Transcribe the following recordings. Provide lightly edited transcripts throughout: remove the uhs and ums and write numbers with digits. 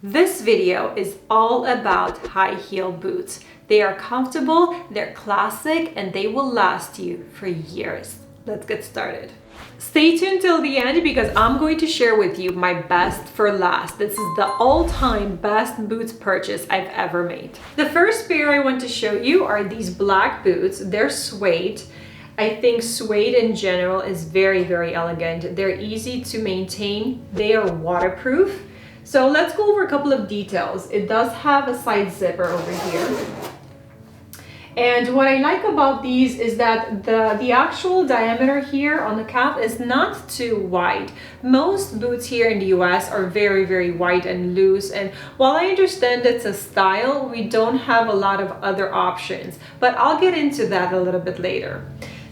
This video is all about high heel boots. They are comfortable, they're classic, and they will last you for years. Let's get started. Stay tuned till the end because I'm going to share with you my best for last. This is the all-time best boots purchase I've ever made. The first pair I want to show you are these black boots. They're suede. I think suede in general is very, very elegant. They're easy to maintain. They are waterproof. So let's go over a couple of details. It does have a side zipper over here. And what I like about these is that the actual diameter here on the calf is not too wide. Most boots here in the US are very, very wide and loose. And while I understand it's a style, we don't have a lot of other options. But I'll get into that a little bit later.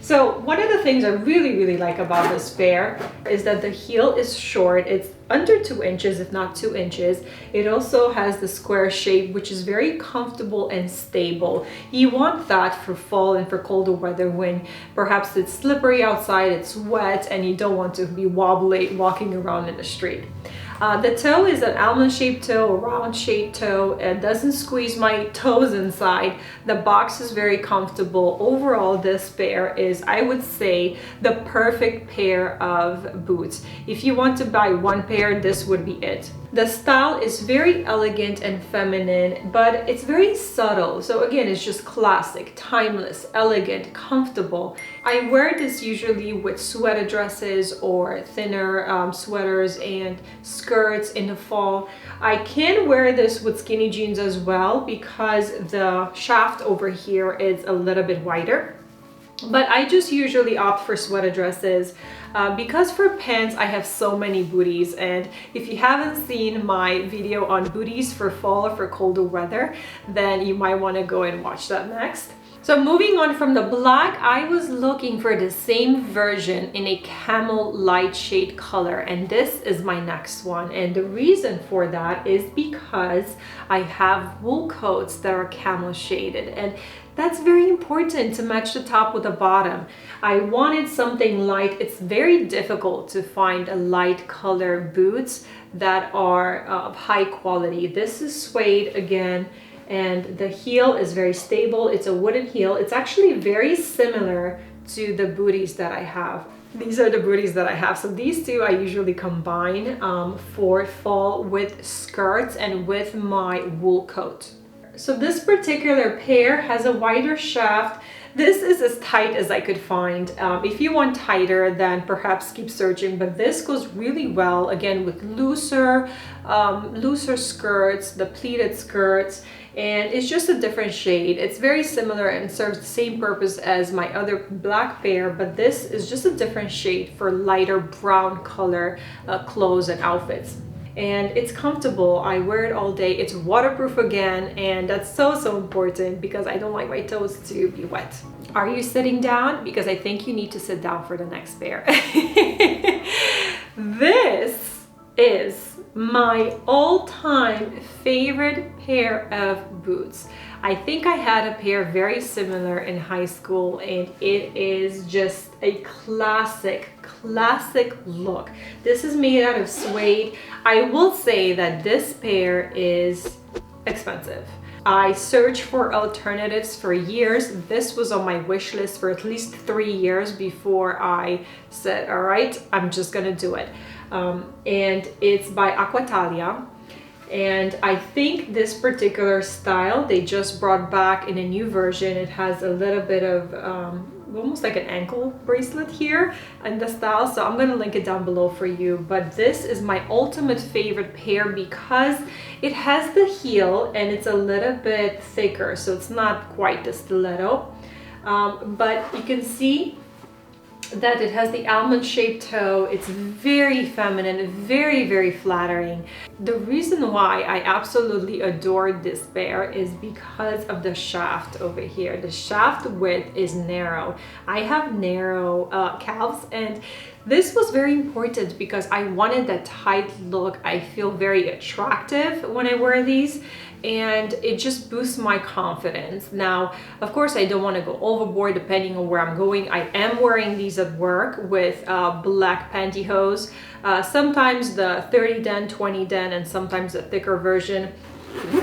So one of the things I really, really like about this pair is that the heel is short. It's under 2 inches, if not 2 inches. It also has the square shape, which is very comfortable and stable. You want that for fall and for colder weather when perhaps it's slippery outside, it's wet, and you don't want to be wobbly walking around in the street. The toe is an almond-shaped toe, a round-shaped toe. It doesn't squeeze my toes inside. The box is very comfortable. Overall, this pair is, I would say, the perfect pair of boots. If you want to buy one pair, this would be it. The style is very elegant and feminine, but it's very subtle. So again, it's just classic, timeless, elegant, comfortable. I wear this usually with sweater dresses or thinner sweaters and skirts in the fall. I can wear this with skinny jeans as well because the shaft over here is a little bit wider. But I just usually opt for sweater dresses because for pants I have so many booties, and if you haven't seen my video on booties for fall or for colder weather, then you might want to go and watch that next. So moving on from the black, I was looking for the same version in a camel light shade color, and this is my next one. And the reason for that is because I have wool coats that are camel shaded, and that's very important to match the top with the bottom. I wanted something light. It's very difficult to find a light color boots that are of high quality. This is suede again, and the heel is very stable. It's a wooden heel. It's actually very similar to the booties that I have. These are the booties that I have. So these two I usually combine for fall with skirts and with my wool coat. So this particular pair has a wider shaft. This is as tight as I could find. If you want tighter, then perhaps keep searching, but this goes really well, again, with looser skirts, the pleated skirts, and it's just a different shade. It's very similar and serves the same purpose as my other black pair, but this is just a different shade for lighter brown color clothes and outfits. And it's comfortable. I wear it all day. It's waterproof again, and that's so important because I don't like my toes to be wet. Are you sitting down? Because I think you need to sit down for the next pair. This is my all-time favorite pair of boots. I think I had a pair very similar in high school, and it is just a classic look. This is made out of suede. I will say that this pair is expensive. I searched for alternatives for years. This was on my wish list for at least 3 years before I said, all right, I'm just gonna do it. And it's by Aquatalia. And I think this particular style, they just brought back in a new version. It has a little bit of almost like an ankle bracelet here in the style. So I'm gonna link it down below for you. But this is my ultimate favorite pair because it has the heel and it's a little bit thicker. So it's not quite the stiletto. But you can see that it has the almond-shaped toe. It's very feminine, very, very flattering. The reason why I absolutely adored this pair is because of the shaft over here. The shaft width is narrow. I have narrow calves, and this was very important because I wanted that tight look. I feel very attractive when I wear these, and it just boosts my confidence. Now, of course, I don't want to go overboard depending on where I'm going. I am wearing these at work with black pantyhose, sometimes the 30 den, 20 den, and sometimes a thicker version.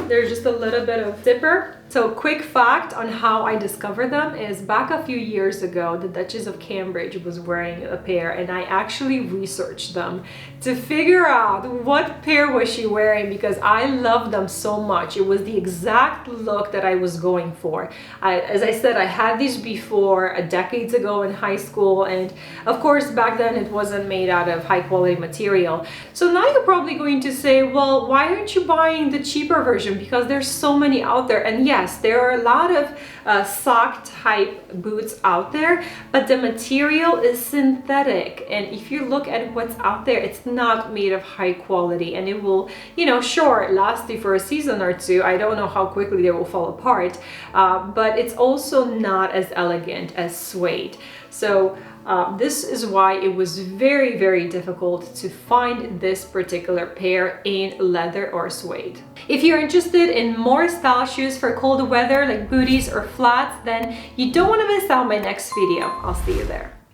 There's just a little bit of zipper. So quick fact on how I discovered them is back a few years ago, the Duchess of Cambridge was wearing a pair, and I actually researched them to figure out what pair was she wearing, because I loved them so much. It was the exact look that I was going for. As I said, I had these before decades ago in high school, and of course back then it wasn't made out of high quality material. So now you're probably going to say, well, why aren't you buying the cheaper version? Because there's so many out there. And yes, there are a lot of sock type boots out there, but the material is synthetic, and if you look at what's out there, it's not made of high quality, and it will, you know, sure, last you for a season or two. I don't know how quickly they will fall apart, but it's also not as elegant as suede. So this is why it was very, very difficult to find this particular pair in leather or suede. If you're interested in more style shoes for cold weather like booties or flats, then you don't want to miss out my next video. I'll see you there.